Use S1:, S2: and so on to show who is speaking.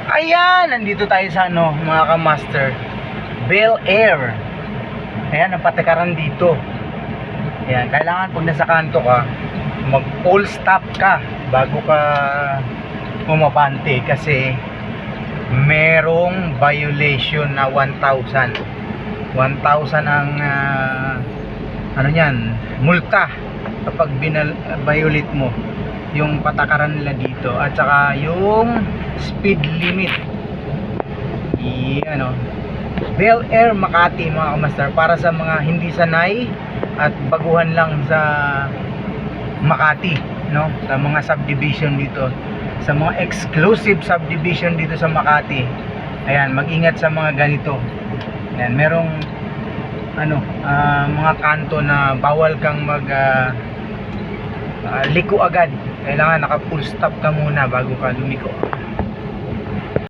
S1: Ayan, nandito tayo sa ano, mga ka-master, Bel Air. Ayan, ang patakaran dito. Ayan, kailangan pag nasa kanto ka, mag full stop ka bago ka umabante kasi merong violation na 1,000 ang ano yan, multa kapag violate mo yung patakaran nila dito, at saka yung speed limit. Ano, Bel Air Makati, mga kamaster, para sa mga hindi sanay at baguhan lang sa Makati, no, sa mga subdivision dito, sa mga exclusive subdivision dito sa Makati. Ayan, mag-ingat sa mga ganito. Ayan, merong ano, mga kanto na bawal kang mag liko agad. Kailangan naka full stop ka muna bago ka lumiko.